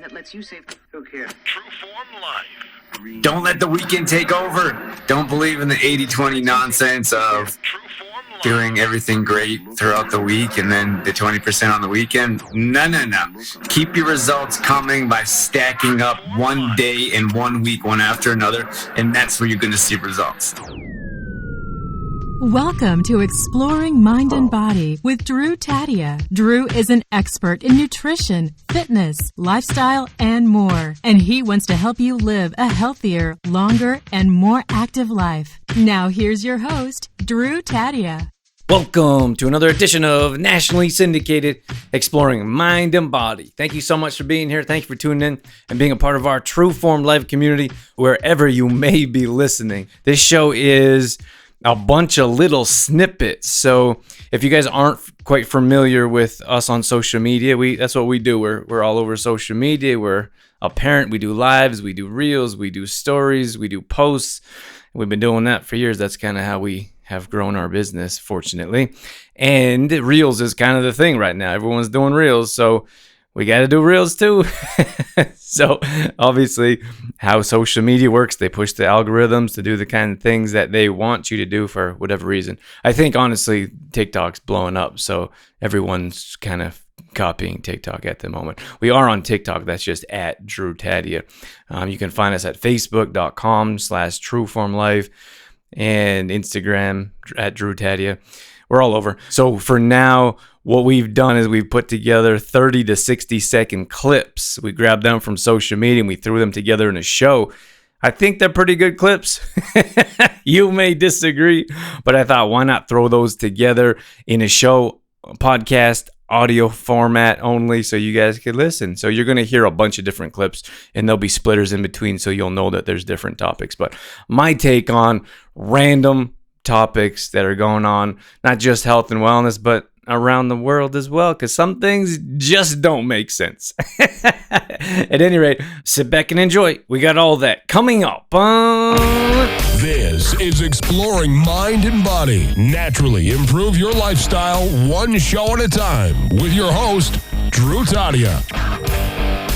that lets you save. Look here. True Form Life. Don't let the weekend take over. Don't believe in the 80-20 nonsense of True Form Life. doing everything great throughout the week and then the 20% on the weekend. No. Keep your results coming by stacking up one day and 1 week, one after another, and that's where you're going to see results. Welcome to Exploring Mind and Body with Drew Tadia. Drew is an expert in nutrition, fitness, lifestyle, and more. And he wants to help you live a healthier, longer, and more active life. Now here's your host, Drew Tadia. Welcome to another edition of nationally syndicated Exploring Mind and Body. Thank you so much for being here. Thank you for tuning in and being a part of our True Form Life community wherever you may be listening. This show is a bunch of little snippets. So if you guys aren't quite familiar with us on social media, that's what we do. We're all over social media. We're a parent. We do lives, we do reels, we do stories, we do posts. We've been doing that for years. That's kind of how we have grown our business, fortunately. And reels is kind of the thing right now. Everyone's doing reels, so we got to do reels too. So obviously how social media works, they push the algorithms to do the kind of things that they want you to do for whatever reason. I think honestly, TikTok's blowing up. So everyone's kind of copying TikTok at the moment. We are on TikTok. That's just at Drew Tadia. You can find us at facebook.com/trueformlife and Instagram at Drew Tadia. We're all over. So for now, what we've done is we've put together 30 to 60 second clips. We grabbed them from social media and we threw them together in a show. I think they're pretty good clips. You may disagree, but I thought, why not throw those together in a show, podcast, audio format only, so you guys could listen. So you're going to hear a bunch of different clips and there'll be splitters in between, so you'll know that there's different topics. But my take on random topics that are going on, not just health and wellness, but around the world as well, because some things just don't make sense. At any rate, sit back and enjoy. We got all that coming up. This is Exploring Mind and Body. Naturally improve your lifestyle one show at a time with your host, Drew Tadia.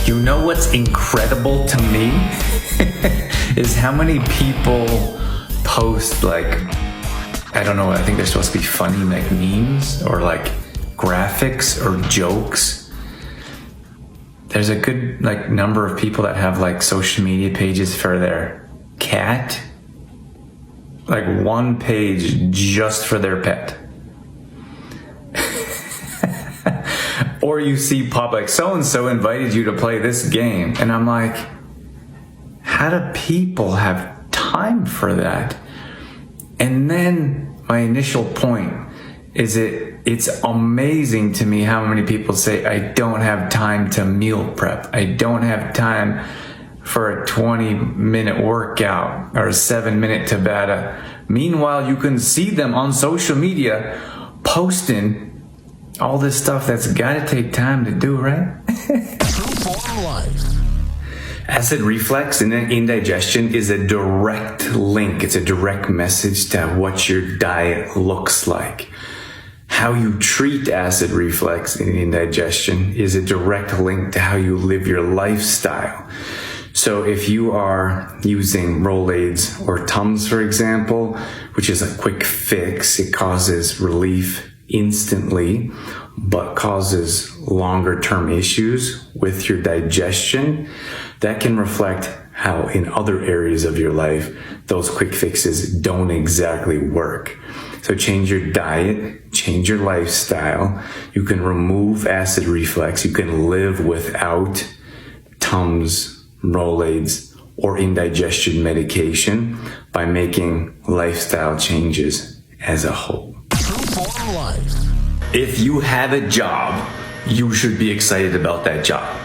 You know what's incredible to me is how many people post I don't know, I think they're supposed to be funny, like memes or like graphics or jokes. There's a good number of people that have social media pages for their cat. One page just for their pet. Or you see pop so-and-so invited you to play this game. And I'm like, how do people have time for that? And then my initial point is it's amazing to me how many people say, I don't have time to meal prep. I don't have time for a 20-minute workout or a 7-minute Tabata. Meanwhile, you can see them on social media posting all this stuff that's got to take time to do, right? True Form Life. Acid reflux and indigestion is a direct link. It's a direct message to what your diet looks like. How you treat acid reflux and indigestion is a direct link to how you live your lifestyle. So if you are using Rolaids or Tums, for example, which is a quick fix, it causes relief instantly, but causes longer term issues with your digestion, that can reflect how in other areas of your life, those quick fixes don't exactly work. So change your diet, change your lifestyle. You can remove acid reflux. You can live without Tums, Rolaids, or indigestion medication by making lifestyle changes as a whole. True Form Life. If you have a job, you should be excited about that job.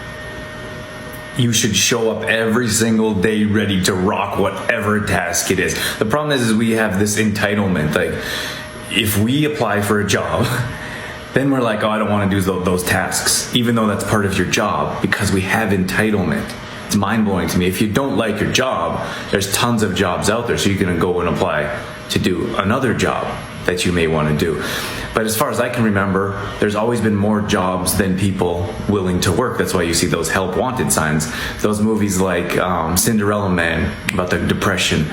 You should show up every single day ready to rock whatever task it is. The problem is we have this entitlement. If we apply for a job, then we're like, oh, I don't want to do those tasks, even though that's part of your job, because we have entitlement. It's mind-blowing to me. If you don't like your job, there's tons of jobs out there, so you're going to go and apply to do another job that you may want to do. But as far as I can remember, there's always been more jobs than people willing to work. That's why you see those help wanted signs. Those movies like Cinderella Man about the Depression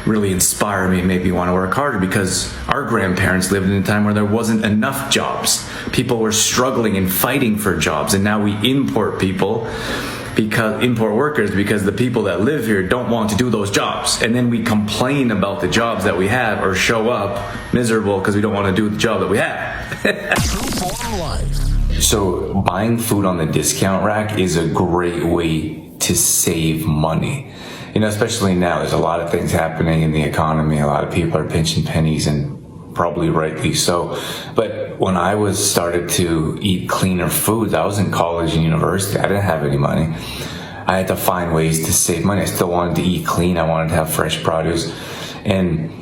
really inspire me and make me want to work harder, because our grandparents lived in a time where there wasn't enough jobs. People were struggling and fighting for jobs, and now we import workers because the people that live here don't want to do those jobs, and then we complain about the jobs that we have or show up miserable because we don't want to do the job that we have. So buying food on the discount rack is a great way to save money. You know, especially now, there's a lot of things happening in the economy. A lot of people are pinching pennies, and probably rightly so. But when I started to eat cleaner foods, I was in college and university. I didn't have any money. I had to find ways to save money. I still wanted to eat clean. I wanted to have fresh produce. And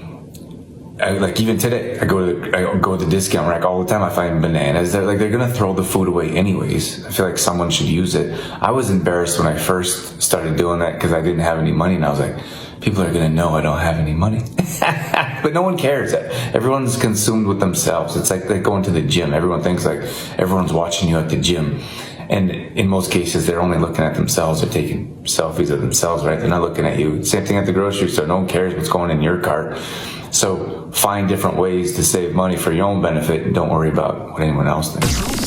even today, I go to the discount rack all the time. I find bananas. They're gonna throw the food away anyways. I feel like someone should use it. I was embarrassed when I first started doing that because I didn't have any money, and I was like, people are gonna know I don't have any money. But no one cares. Everyone's consumed with themselves. It's like going to the gym. Everyone thinks like everyone's watching you at the gym. And in most cases, they're only looking at themselves or taking selfies of themselves, right? They're not looking at you. Same thing at the grocery store. No one cares what's going in your cart. So find different ways to save money for your own benefit, and don't worry about what anyone else thinks.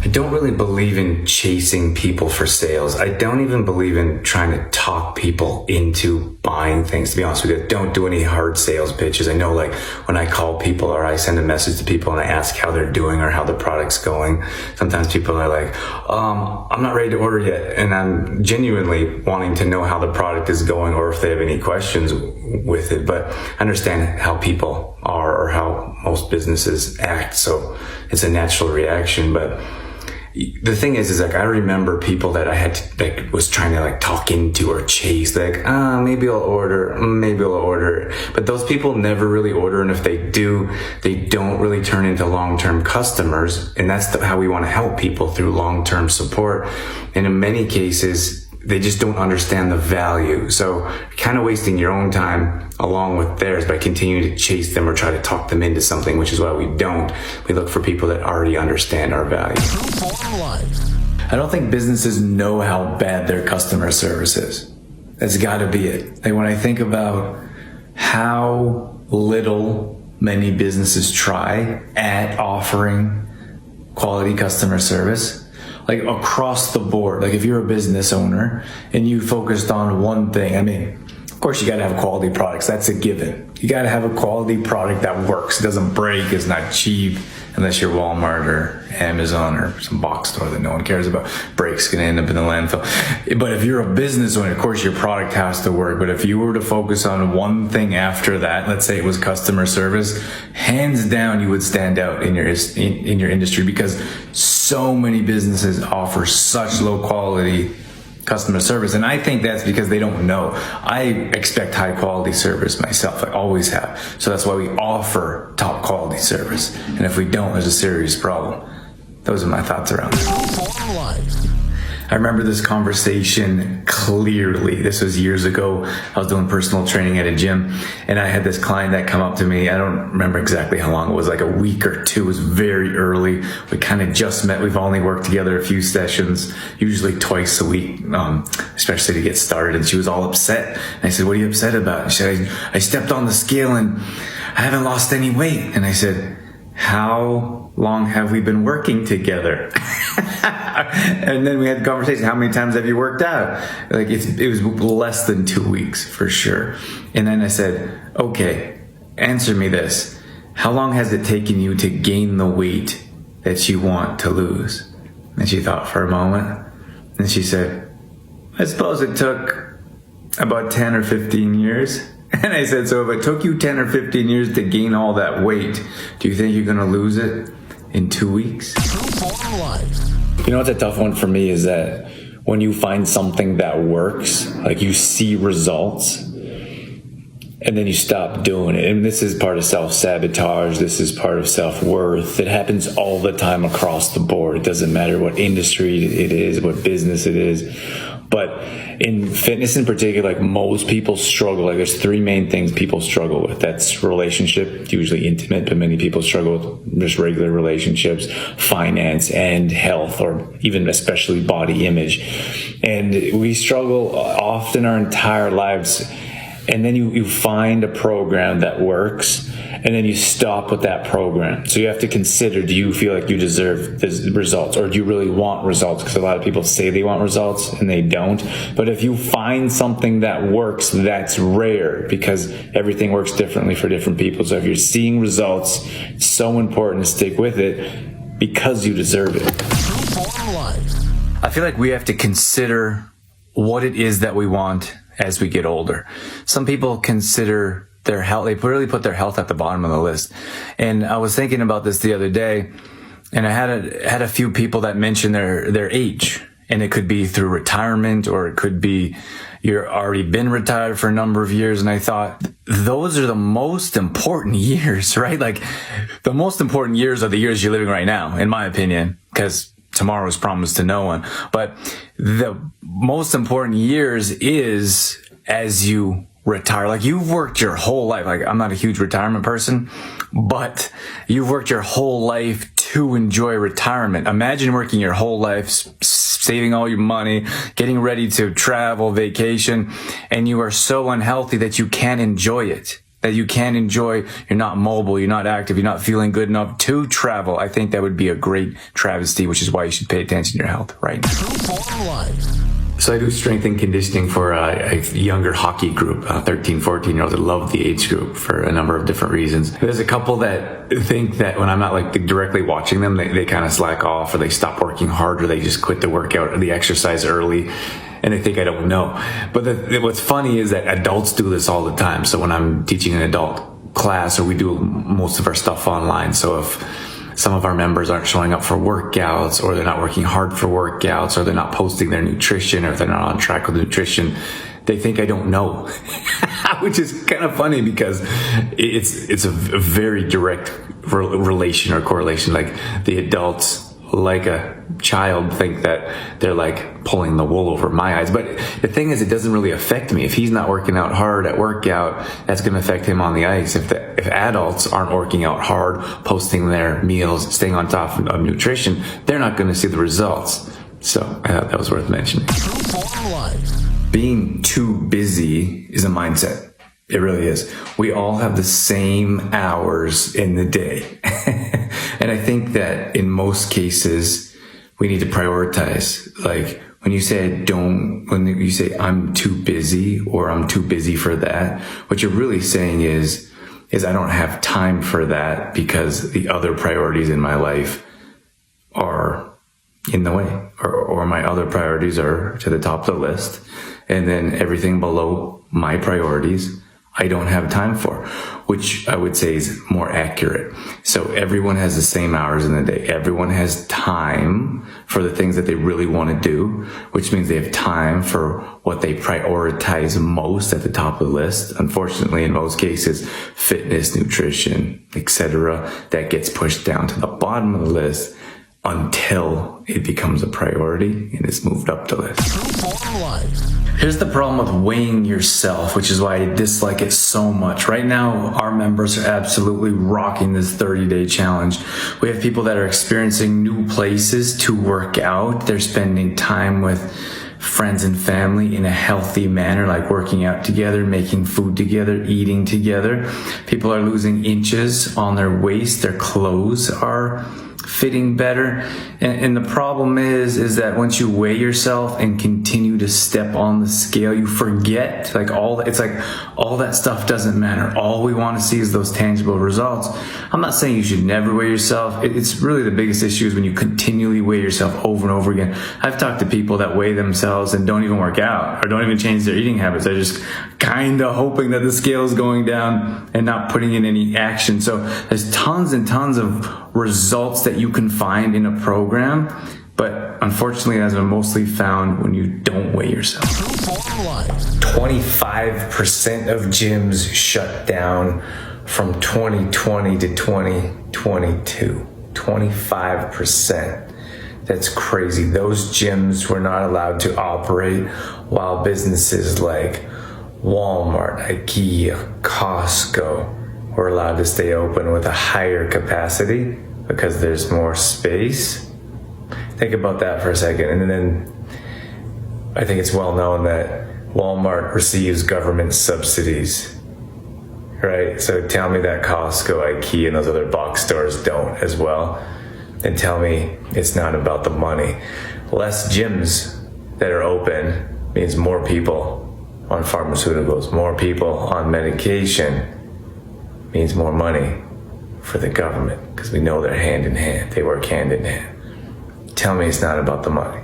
I don't really believe in chasing people for sales. I don't even believe in trying to talk people into buying things, to be honest with you. Don't do any hard sales pitches. I know, like, when I call people or I send a message to people and I ask how they're doing or how the product's going, sometimes people are like, I'm not ready to order yet. And I'm genuinely wanting to know how the product is going or if they have any questions with it. But I understand how people are or how most businesses act. So it's a natural reaction. But the thing is like, I remember people that I had to, was trying to talk into or chase, maybe I'll order. But those people never really order. And if they do, they don't really turn into long-term customers. And that's how we want to help people, through long-term support. And in many cases, they just don't understand the value. So you're kind of wasting your own time along with theirs by continuing to chase them or try to talk them into something, which is why we don't. We look for people that already understand our value. I don't think businesses know how bad their customer service is. That's got to be it. When I think about how little many businesses try at offering quality customer service, across the board. If you're a business owner and you focused on one thing, of course you got to have quality products. That's a given. You got to have a quality product that works. It doesn't break. It's not cheap, unless you're Walmart or Amazon or some box store that no one cares about. Breaks going to end up in the landfill. But if you're a business owner, of course your product has to work. But if you were to focus on one thing after that, let's say it was customer service, hands down you would stand out in your industry, because so many businesses offer such low quality customer service. And I think that's because they don't know. I expect high quality service myself. I always have. So that's why we offer top quality service. And if we don't, there's a serious problem. Those are my thoughts around it. I remember this conversation clearly. This was years ago. I was doing personal training at a gym, and I had this client that come up to me. I don't remember exactly how long it was, like a week or two. It was very early. We kind of just met. We've only worked together a few sessions, usually twice a week, especially to get started. And she was all upset. And I said, "What are you upset about?" And she said, I stepped on the scale and I haven't lost any weight. And I said, "How long have we been working together?" And then we had the conversation, "How many times have you worked out?" It was less than 2 weeks for sure. And then I said, "Okay, answer me this. How long has it taken you to gain the weight that you want to lose?" And she thought for a moment. And she said, "I suppose it took about 10 or 15 years. And I said, "So if it took you 10 or 15 years to gain all that weight, do you think you're going to lose it in 2 weeks?" You know what's a tough one for me is that when you find something that works, you see results, and then you stop doing it. And this is part of self-sabotage. This is part of self-worth. It happens all the time across the board. It doesn't matter what industry it is, what business it is. But in fitness in particular, like most people struggle, like there's three main things people struggle with. That's relationship, usually intimate, but many people struggle with just regular relationships, finance, and health, or even especially body image. And we struggle often our entire lives. And then you find a program that works, and then you stop with that program. So you have to consider, do you feel like you deserve the results, or do you really want results? Because a lot of people say they want results and they don't. But if you find something that works, that's rare, because everything works differently for different people. So if you're seeing results, it's so important to stick with it because you deserve it. I feel like we have to consider what it is that we want as we get older. Some people consider their health, they really put their health at the bottom of the list. And I was thinking about this the other day, and I had a few people that mentioned their age, and it could be through retirement, or it could be you're already been retired for a number of years. And I thought, those are the most important years, right? Like, the most important years are the years you're living right now, in my opinion, because tomorrow is promised to no one. But the most important years is as you retire. Like, you've worked your whole life. Like, I'm not a huge retirement person, but you've worked your whole life to enjoy retirement. Imagine working your whole life, saving all your money, getting ready to travel, vacation, and you are so unhealthy that you can't enjoy it. That you can't enjoy, you're not mobile, you're not active, you're not feeling good enough to travel. I think that would be a great travesty, which is why you should pay attention to your health, right? So I do strength and conditioning for a younger hockey group, 13, 14-year-olds. I love the age group for a number of different reasons. There's a couple that think that when I'm not like directly watching them, they kind of slack off, or they stop working hard, or they just quit the workout or the exercise early. And they think I don't know. But what's funny is that adults do this all the time. So when I'm teaching an adult class, or we do most of our stuff online. So if some of our members aren't showing up for workouts, or they're not working hard for workouts, or they're not posting their nutrition, or if they're not on track with nutrition, they think I don't know, which is kind of funny, because it's a very direct relation or correlation. Like, the adults, like a child, think that they're like pulling the wool over my eyes. But the thing is, it doesn't really affect me. If he's not working out hard at workout, that's going to affect him on the ice. If adults aren't working out hard, posting their meals, staying on top of nutrition, they're not going to see the results. So I thought that was worth mentioning. Being too busy is a mindset. It really is. We all have the same hours in the day. And I think that in most cases, we need to prioritize. Like, when you say I'm too busy, or I'm too busy for that, what you're really saying is I don't have time for that because the other priorities in my life are in the way, or my other priorities are to the top of the list. And then everything below my priorities, I don't have time for, which I would say is more accurate. So everyone has the same hours in the day. Everyone has time for the things that they really want to do, which means they have time for what they prioritize most at the top of the list. Unfortunately, in most cases, fitness, nutrition, etc., that gets pushed down to the bottom of the list until it becomes a priority and it's moved up the list. Here's the problem with weighing yourself, which is why I dislike it so much. Right now, our members are absolutely rocking this 30-day challenge. We have people that are experiencing new places to work out. They're spending time with friends and family in a healthy manner, like working out together, making food together, eating together. People are losing inches on their waist. Their clothes are fitting better. And the problem is that once you weigh yourself and continue to step on the scale, you forget all that stuff doesn't matter. All we want to see is those tangible results. I'm not saying you should never weigh yourself. It's really the biggest issue is when you continually weigh yourself over and over again. I've talked to people that weigh themselves and don't even work out or don't even change their eating habits. They're just kind of hoping that the scale is going down and not putting in any action. So there's tons and tons of results that you can find in a program, but unfortunately, as are mostly found when you don't weigh yourself. 25% of gyms shut down from 2020 to 2022. 25%. That's crazy. Those gyms were not allowed to operate while businesses like Walmart, IKEA, Costco were allowed to stay open with a higher capacity because there's more space. Think about that for a second. And then I think it's well known that Walmart receives government subsidies, right? So tell me that Costco, IKEA, and those other box stores don't as well. And tell me it's not about the money. Less gyms that are open means more people on pharmaceuticals, more people on medication means more money for the government, because we know they're hand in hand. They work hand in hand. Tell me it's not about the money.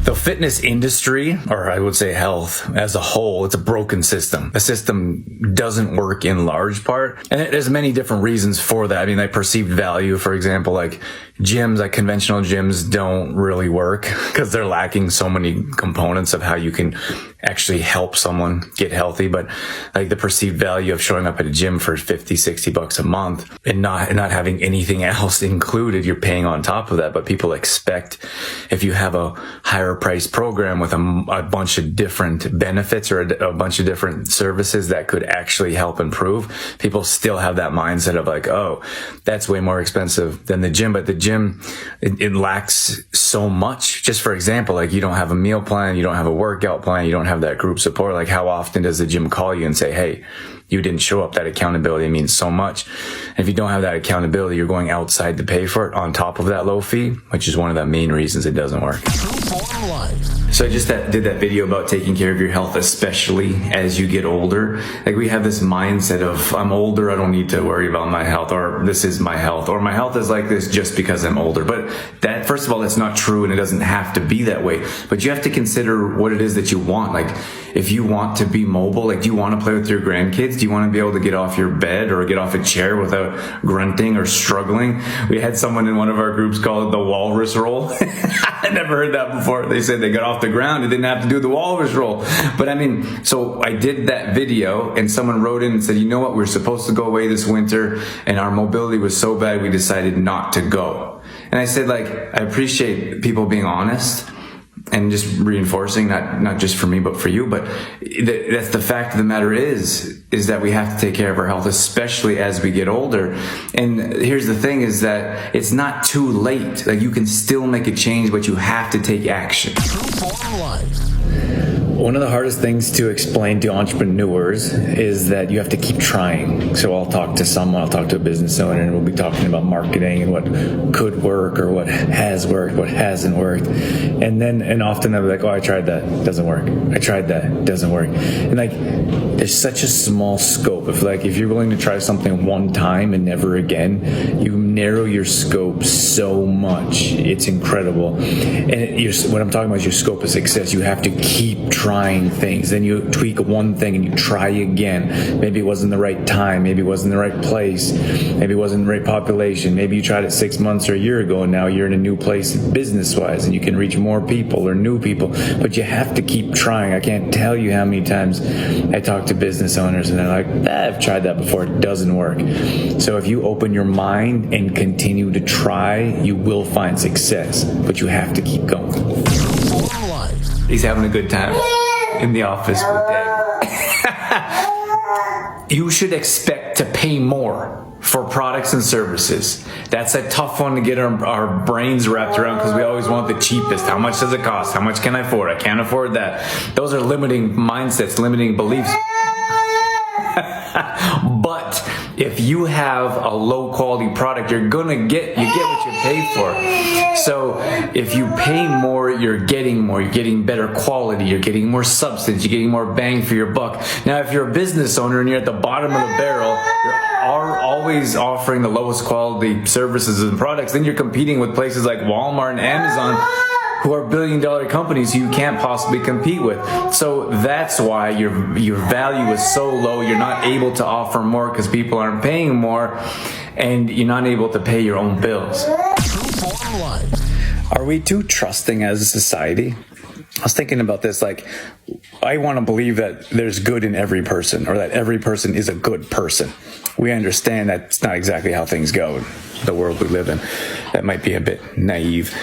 The fitness industry, or I would say health as a whole, it's a broken system. The system doesn't work in large part. And there's many different reasons for that. I mean, like perceived value, for example, like gyms, like conventional gyms don't really work because they're lacking so many components of how you can actually help someone get healthy. But like the perceived value of showing up at a gym for $50-$60 a month and not having anything else included, you're paying on top of that. But people expect if you have a higher price program with a bunch of different benefits or a bunch of different services that could actually help improve, people still have that mindset of like, oh, that's way more expensive than the gym. But the gym, it lacks so much. Just for example, like you don't have a meal plan, you don't have a workout plan, you don't have that group support. Like how often does the gym call you and say, hey, you didn't show up? That accountability means so much. And if you don't have that accountability, you're going outside to pay for it on top of that low fee, which is one of the main reasons it doesn't work. So I just did that video about taking care of your health, especially as you get older. Like we have this mindset of I'm older, I don't need to worry about my health, or this is my health, or my health is like this just because I'm older. But that, first of all, that's not true, and it doesn't have to be that way. But you have to consider what it is that you want. Like if you want to be mobile, like do you want to play with your grandkids? Do you want to be able to get off your bed or get off a chair without grunting or struggling? We had someone in one of our groups call it the walrus roll. I never heard that before. They said they got off the ground and didn't have to do the walrus roll. But I mean, so I did that video and someone wrote in and said, you know what, we're supposed to go away this winter and our mobility was so bad we decided not to go. And I said, like, I appreciate people being honest and just reinforcing, not just for me, but for you. But that's the fact of the matter is that we have to take care of our health, especially as we get older. And here's the thing is that it's not too late. Like you can still make a change, but you have to take action. One of the hardest things to explain to entrepreneurs is that you have to keep trying. So I'll talk to a business owner, and we'll be talking about marketing and what could work or what has worked, what hasn't worked. And often they'll be like, oh, I tried that, doesn't work. I tried that, doesn't work. And like, there's such a small scope. If you're willing to try something one time and never again, you narrow your scope so much. It's incredible. And what I'm talking about is your scope of success. You have to keep trying things. Then you tweak one thing and you try again. Maybe it wasn't the right time. Maybe it wasn't the right place. Maybe it wasn't the right population. Maybe you tried it 6 months or a year ago and now you're in a new place business-wise and you can reach more people or new people. But you have to keep trying. I can't tell you how many times I talk to business owners and they're like, I've tried that before. It doesn't work. So if you open your mind and continue to try, you will find success. But you have to keep going. He's having a good time in the office with Dad. You should expect to pay more for products and services. That's a tough one to get our brains wrapped around because we always want the cheapest. How much does it cost? How much can I afford? I can't afford that. Those are limiting mindsets, limiting beliefs. But if you have a low quality product, you get what you pay for. So if you pay more, you're getting better quality, you're getting more substance, you're getting more bang for your buck. Now, if you're a business owner and you're at the bottom of the barrel, you're always offering the lowest quality services and products, then you're competing with places like Walmart and Amazon, who are billion-dollar companies who you can't possibly compete with. So that's why your value is so low. You're not able to offer more because people aren't paying more, and you're not able to pay your own bills. Are we too trusting as a society? I was thinking about this, like, I want to believe that there's good in every person, or that every person is a good person. We understand that it's not exactly how things go in the world we live in. That might be a bit naive.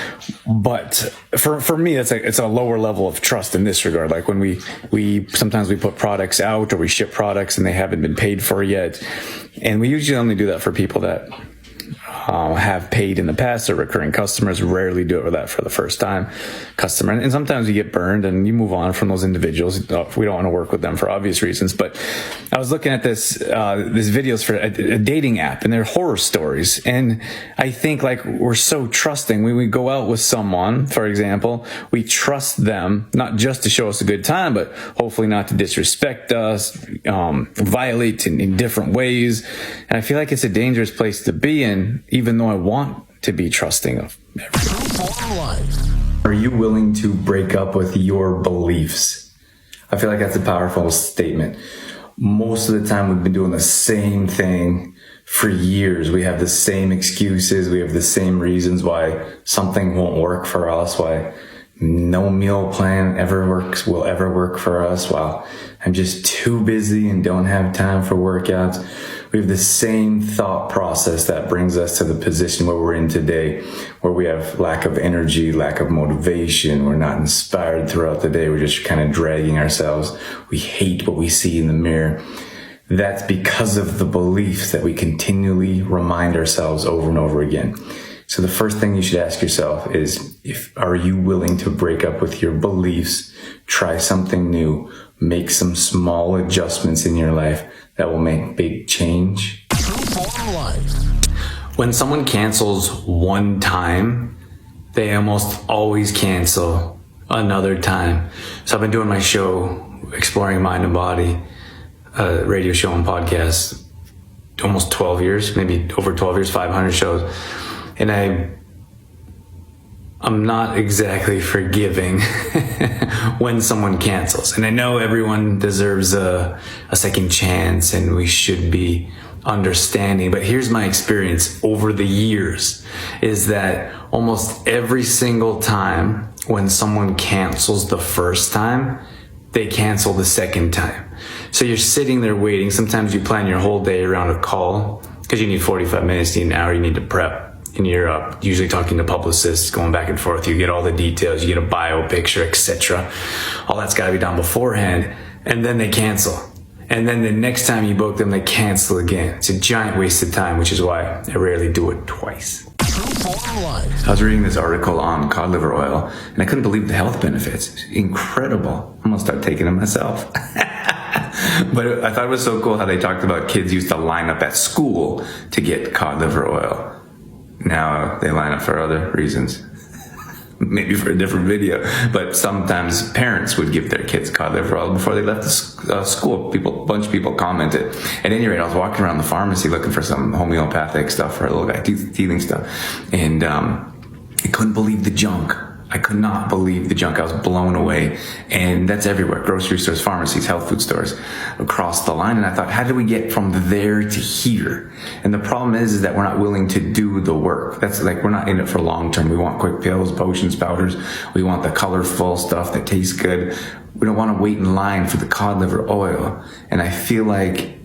But for me, it's a lower level of trust in this regard. Like when we sometimes we put products out, or we ship products and they haven't been paid for yet. And we usually only do that for people that have paid in the past, or recurring customers. Rarely do it with that for the first time customer. And sometimes you get burned and you move on from those individuals. We don't want to work with them for obvious reasons. But I was looking at this videos for a dating app, and they're horror stories. And I think, like, we're so trusting. When we go out with someone, for example, we trust them not just to show us a good time, but hopefully not to disrespect us, violate in different ways. And I feel like it's a dangerous place to be in, even though I want to be trusting of everyone. Are you willing to break up with your beliefs? I feel like that's a powerful statement. Most of the time we've been doing the same thing for years. We have the same excuses. We have the same reasons why something won't work for us, why no meal plan will ever work for us. Wow, I'm just too busy and don't have time for workouts. We have the same thought process that brings us to the position where we're in today, where we have lack of energy, lack of motivation. We're not inspired throughout the day. We're just kind of dragging ourselves. We hate what we see in the mirror. That's because of the beliefs that we continually remind ourselves over and over again. So the first thing you should ask yourself is, are you willing to break up with your beliefs, try something new, make some small adjustments in your life that will make big change? When someone cancels one time, they almost always cancel another time. So I've been doing my show, Exploring Mind and Body, radio show and podcast, almost 12 years, maybe over 12 years, 500 shows. And I'm not exactly forgiving when someone cancels. And I know everyone deserves a second chance, and we should be understanding. But here's my experience over the years, is that almost every single time when someone cancels the first time, they cancel the second time. So you're sitting there waiting. Sometimes you plan your whole day around a call because you need 45 minutes, you need an hour, you need to prep. And you're usually talking to publicists, going back and forth. You get all the details, you get a bio picture, etc. All that's got to be done beforehand. And then they cancel. And then the next time you book them, they cancel again. It's a giant waste of time, which is why I rarely do it twice. I was reading this article on cod liver oil, and I couldn't believe the health benefits. It's incredible. I'm going to start taking them myself. But I thought it was so cool how they talked about kids used to line up at school to get cod liver oil. Now they line up for other reasons, maybe for a different video. But sometimes parents would give their kids cod liver oil before they left the school. A bunch of people commented. At any rate, I was walking around the pharmacy looking for some homeopathic stuff for a little guy, teething stuff, and I couldn't believe the junk. I could not believe the junk. I was blown away. And that's everywhere. Grocery stores, pharmacies, health food stores across the line. And I thought, how did we get from there to here? And the problem is that we're not willing to do the work. That's like, we're not in it for long term. We want quick pills, potions, powders. We want the colorful stuff that tastes good. We don't want to wait in line for the cod liver oil. And I feel like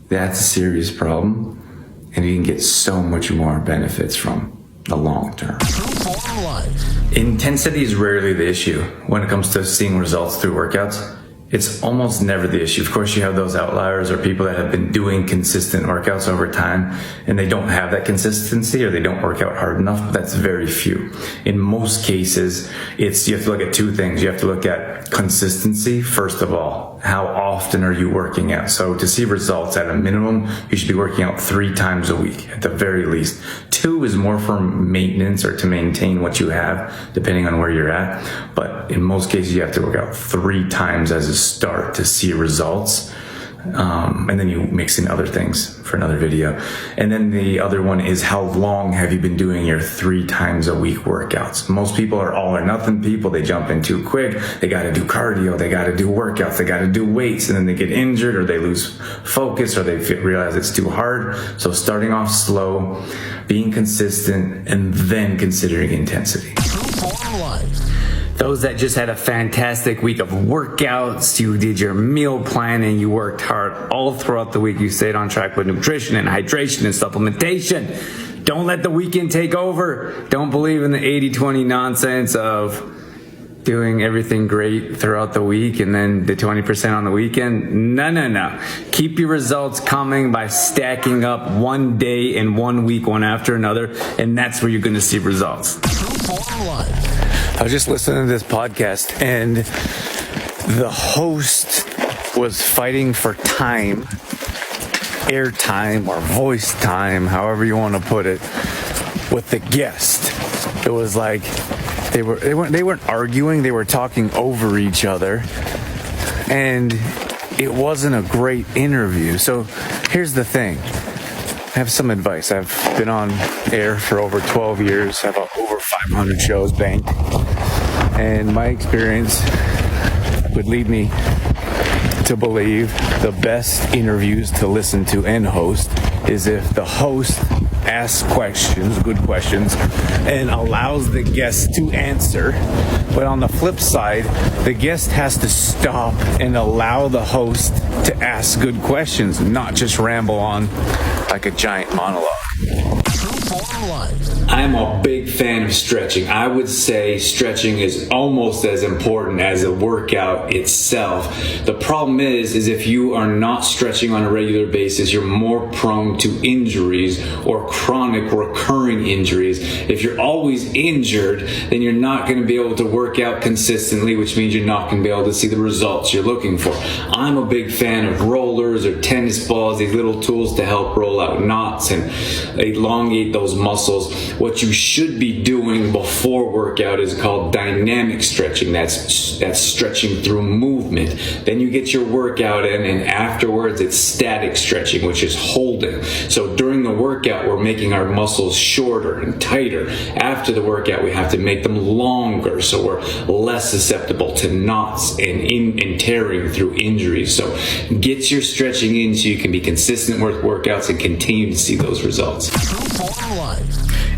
that's a serious problem. And you can get so much more benefits from the long term. Intensity is rarely the issue when it comes to seeing results through workouts. It's almost never the issue. Of course, you have those outliers or people that have been doing consistent workouts over time and they don't have that consistency or they don't work out hard enough, but that's very few. In most cases, you have to look at two things. You have to look at consistency, first of all. How often are you working out? So to see results at a minimum, you should be working out 3 times a week at the very least. 2 is more for maintenance or to maintain what you have, depending on where you're at. But in most cases, you have to work out 3 times as a start to see results. And then you mix in other things for another video. And then the other one is how long have you been doing your 3 times a week workouts? Most people are all or nothing people. They jump in too quick. They got to do cardio. They got to do workouts. They got to do weights, and then they get injured or they lose focus or they realize it's too hard. So starting off slow, being consistent, and then considering intensity. Those that just had a fantastic week of workouts, you did your meal plan and you worked hard all throughout the week. You stayed on track with nutrition and hydration and supplementation. Don't let the weekend take over. Don't believe in the 80-20 nonsense of doing everything great throughout the week and then the 20% on the weekend. No. Keep your results coming by stacking up one day and 1 week, one after another, and that's where you're going to see results. I was just listening to this podcast and the host was fighting for time, airtime or voice time, however you want to put it, with the guest. It was like they weren't arguing, they were talking over each other, and it wasn't a great interview. So here's the thing. I have some advice. I've been on air for over 12 years, have over 500 shows banked, and my experience would lead me to believe the best interviews to listen to and host is if the host asks questions, good questions, and allows the guest to answer. But on the flip side, the guest has to stop and allow the host to ask good questions, not just ramble on like a giant monologue. I'm a big fan of stretching. I would say stretching is almost as important as a workout itself. The problem is if you are not stretching on a regular basis, you're more prone to injuries or chronic recurring injuries. If you're always injured, then you're not going to be able to work out consistently, which means you're not going to be able to see the results you're looking for. I'm a big fan of rollers or tennis balls, these little tools to help roll out knots and elongate those muscles. What you should be doing before workout is called dynamic stretching. That's stretching through movement. Then you get your workout in, and afterwards it's static stretching, which is holding. So during the workout, we're making our muscles shorter and tighter. After the workout, we have to make them longer, so we're less susceptible to knots and tearing through injuries. So get your stretching in so you can be consistent with workouts and continue to see those results.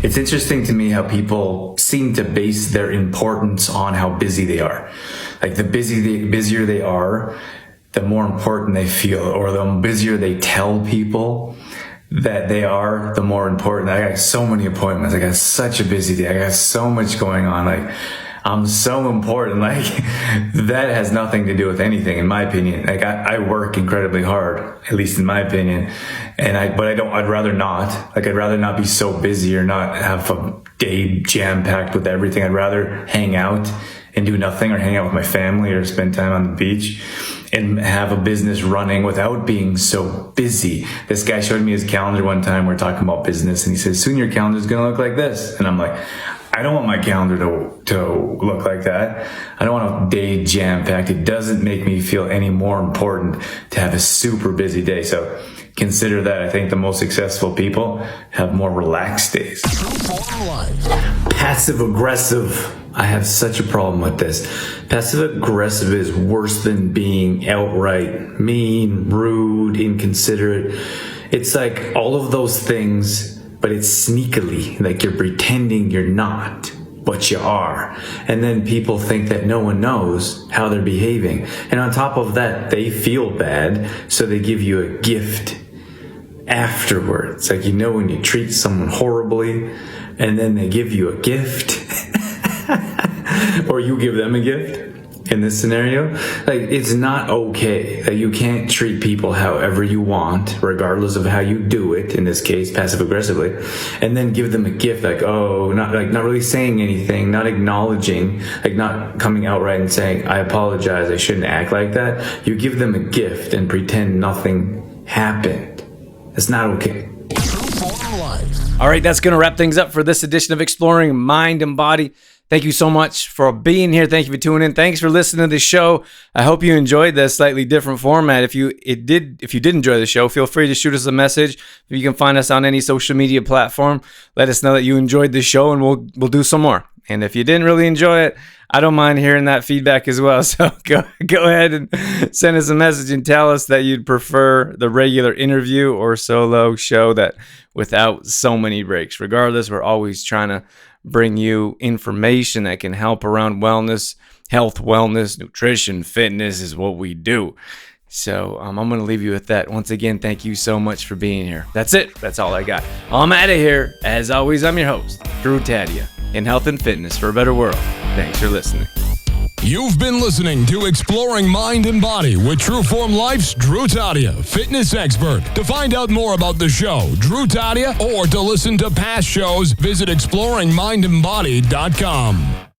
It's interesting to me how people seem to base their importance on how busy they are. Like the busier they are, the more important they feel, or the busier they tell people that they are, the more important. I got so many appointments. I got such a busy day. I got so much going on. Like, I'm so important. Like, that has nothing to do with anything, in my opinion. Like, I work incredibly hard, at least in my opinion. I'd rather not. Like, I'd rather not be so busy or not have a day jam-packed with everything. I'd rather hang out and do nothing, or hang out with my family, or spend time on the beach and have a business running without being so busy. This guy showed me his calendar one time. We're talking about business, and he says, soon your calendar is going to look like this. And I'm like, I don't want my calendar to look like that. I don't want a day jam-packed. It doesn't make me feel any more important to have a super busy day. So consider that. I think the most successful people have more relaxed days. Passive aggressive. I have such a problem with this. Passive aggressive is worse than being outright mean, rude, inconsiderate. It's like all of those things, but it's sneakily, like you're pretending you're not, but you are. And then people think that no one knows how they're behaving. And on top of that, they feel bad, so they give you a gift afterwards. Like, you know, when you treat someone horribly and then they give you a gift or you give them a gift in this scenario, like, it's not okay. Like, you can't treat people however you want, regardless of how you do it, in this case passive aggressively, and then give them a gift. Like, oh, not really saying anything, not acknowledging, like not coming outright and saying, I apologize, I shouldn't act like that. You give them a gift and pretend nothing happened. It's not okay. All right, that's going to wrap things up for this edition of Exploring Mind and Body. Thank you so much for being here. Thank you for tuning in. Thanks for listening to the show. I hope you enjoyed this slightly different format. If you did enjoy the show, feel free to shoot us a message. You can find us on any social media platform. Let us know that you enjoyed the show, and we'll do some more. And if you didn't really enjoy it, I don't mind hearing that feedback as well. So go ahead and send us a message and tell us that you'd prefer the regular interview or solo show that without so many breaks. Regardless, we're always trying to bring you information that can help around wellness, health, wellness, nutrition, fitness is what we do. So I'm going to leave you with that. Once again, thank you so much for being here. That's it. That's all I got. I'm out of here. As always, I'm your host, Drew Tadia, in health and fitness for a better world. Thanks for listening. You've been listening to Exploring Mind and Body with Trueform Life's Drew Tadia, fitness expert. To find out more about the show, Drew Tadia, or to listen to past shows, visit exploringmindandbody.com.